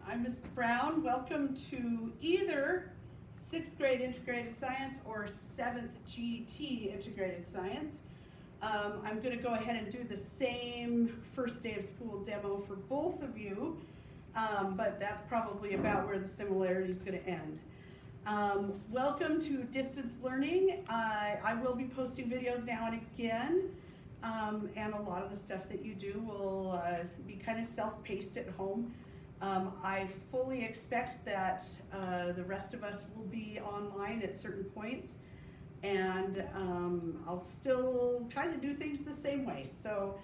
I'm Mrs. Brown. Welcome to either 6th grade integrated science or 7th GT integrated science. I'm going to go ahead and do the same first day of school demo for both of you, but that's probably about where the similarity is going to end. Welcome to distance learning. I will be posting videos now and again, and a lot of the stuff that you do will be kind of self-paced at home. I fully expect that the rest of us will be online at certain points, and I'll still kind of do things the same way. So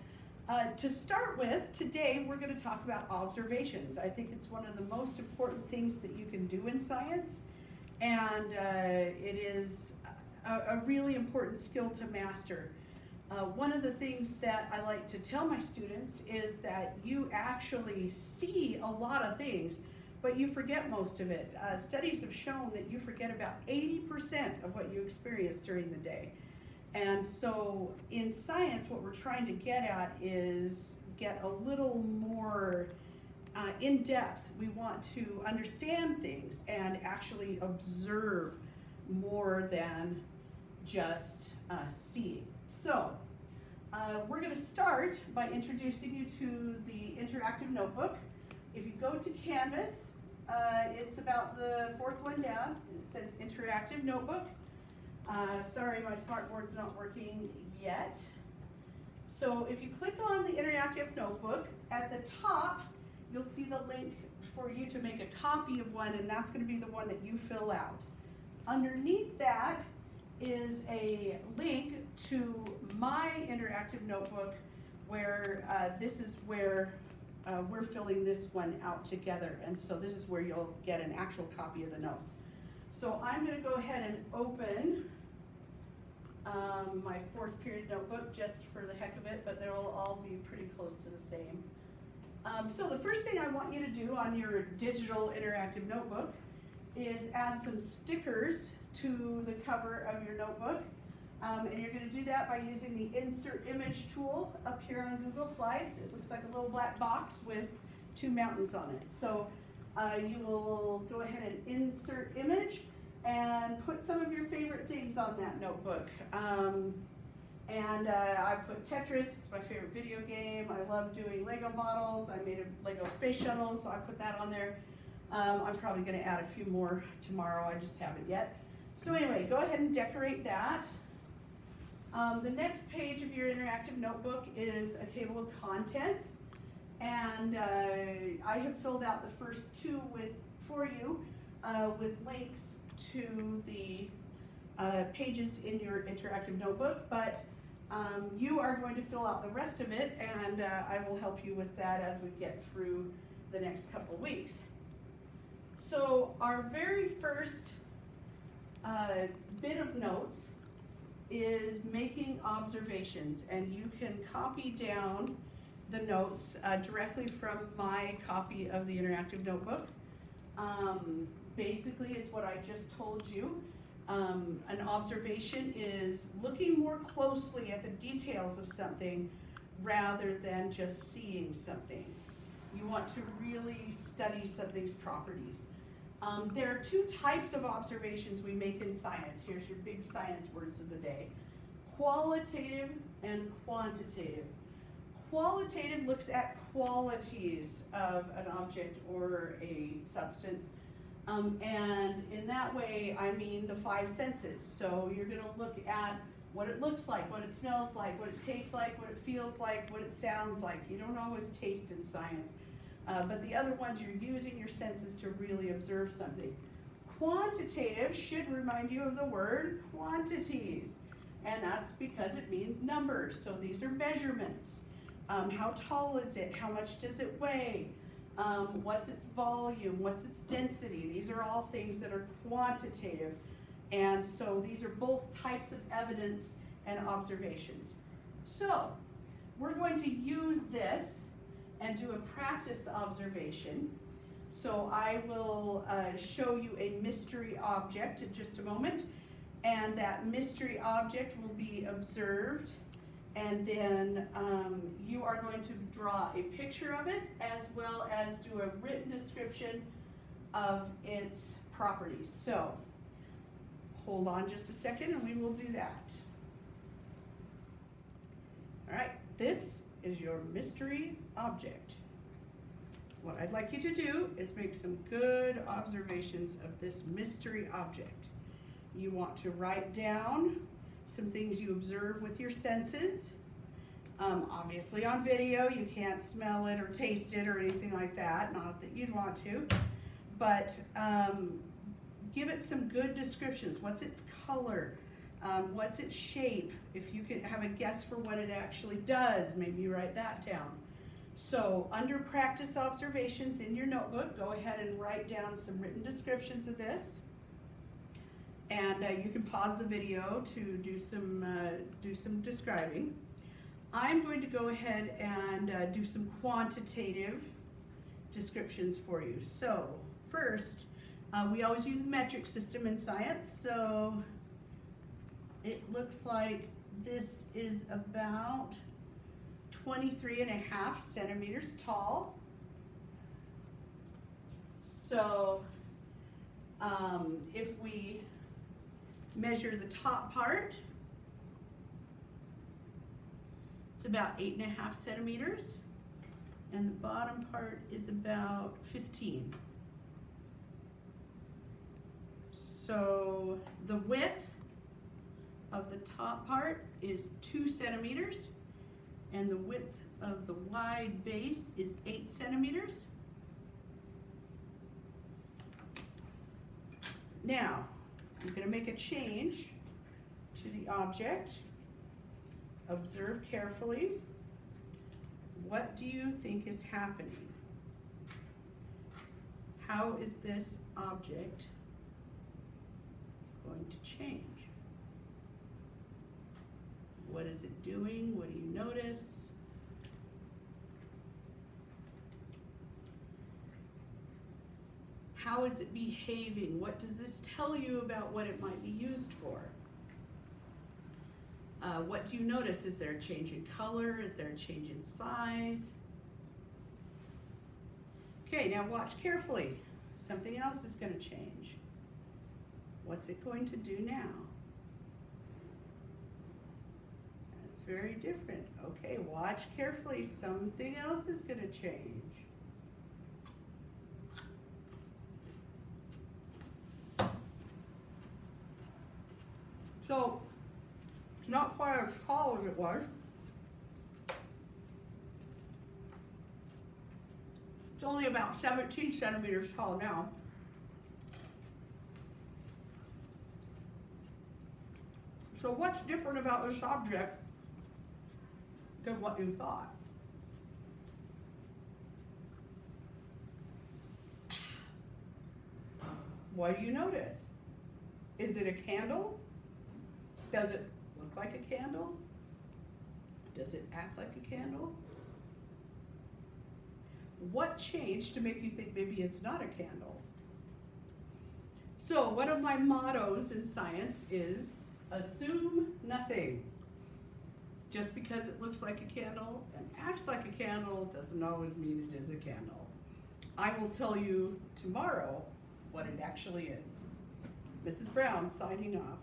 to start with, today we're going to talk about observations. I think it's one of the most important things that you can do in science, and it is a really important skill to master. One of the things that I like to tell my students is that you actually see a lot of things, but you forget most of it. Studies have shown that you forget about 80% of what you experience during the day. And so in science, what we're trying to get at is get a little more in depth. We want to understand things and actually observe more than just seeing. So we're going to start by introducing you to the interactive notebook. If you go to Canvas, it's about the fourth one down. It says interactive notebook. Sorry, my smartboard's not working yet. So if you click on the interactive notebook, at the top you'll see the link for you to make a copy of one, and that's going to be the one that you fill out. Underneath that is a link to my interactive notebook where this is where we're filling this one out together, and so this is where you'll get an actual copy of the notes. So I'm going to go ahead and open my fourth period notebook just for the heck of it, but they'll all be pretty close to the same. So the first thing I want you to do on your digital interactive notebook is add some stickers to the cover of your notebook. And you're going to do that by using the Insert Image tool up here on Google Slides. It looks like a little black box with two mountains on it. So you will go ahead and insert image and put some of your favorite things on that notebook. I put Tetris, it's my favorite video game. I love doing Lego models. I made a Lego space shuttle, so I put that on there. I'm probably going to add a few more tomorrow, I just haven't yet. So anyway, go ahead and decorate that. The next page of your interactive notebook is a table of contents, and I have filled out the first two for you with links to the pages in your interactive notebook, but you are going to fill out the rest of it, and I will help you with that as we get through the next couple of weeks. So our very first bit of notes is making observations, and you can copy down the notes directly from my copy of the interactive notebook. Basically, it's what I just told you. An observation is looking more closely at the details of something rather than just seeing something. You want to really study something's properties. There are two types of observations we make in science. Here's your big science words of the day. Qualitative and quantitative. Qualitative looks at qualities of an object or a substance. And in that way, I mean the five senses. So you're going to look at what it looks like, what it smells like, what it tastes like, what it feels like, what it sounds like. You don't always taste in science. But the other ones, you're using your senses to really observe something. Quantitative should remind you of the word quantities, and that's because it means numbers. So these are measurements. How tall is it? How much does it weigh? What's its volume? What's its density? These are all things that are quantitative. And so these are both types of evidence and observations. So we're going to use this and do a practice observation. So I will show you a mystery object in just a moment, and that mystery object will be observed And then you are going to draw a picture of it as well as do a written description of its properties. So hold on just a second and we will do that. All right, this is your mystery object. What I'd like you to do is make some good observations of this mystery object. You want to write down some things you observe with your senses. Obviously on video you can't smell it or taste it or anything like that, not that you'd want to, but give it some good descriptions. What's its color? What's its shape? If you can have a guess for what it actually does, maybe you write that down. So under practice observations in your notebook, go ahead and write down some written descriptions of this. And you can pause the video to do some describing. I'm going to go ahead and do some quantitative descriptions for you. So first, we always use the metric system in science. So it looks like this is about 23.5 centimeters tall. So if we measure the top part, it's about 8.5 centimeters, and the bottom part is about 15. So the width of the top part is 2 centimeters, and the width of the wide base is 8 centimeters. Now, I'm going to make a change to the object. Observe carefully. What do you think is happening? How is this object going to change? What is it doing? What do you notice? How is it behaving? What does this tell you about what it might be used for? What do you notice? Is there a change in color? Is there a change in size? Okay, now watch carefully. Something else is going to change. What's it going to do now? It's very different. Okay, watch carefully. Something else is going to change. So, it's not quite as tall as it was. It's only about 17 centimeters tall now. So what's different about this object than what you thought? What do you notice? Is it a candle? Does it look like a candle? Does it act like a candle? What changed to make you think maybe it's not a candle? So one of my mottos in science is assume nothing. Just because it looks like a candle and acts like a candle doesn't always mean it is a candle. I will tell you tomorrow what it actually is. Mrs. Brown signing off.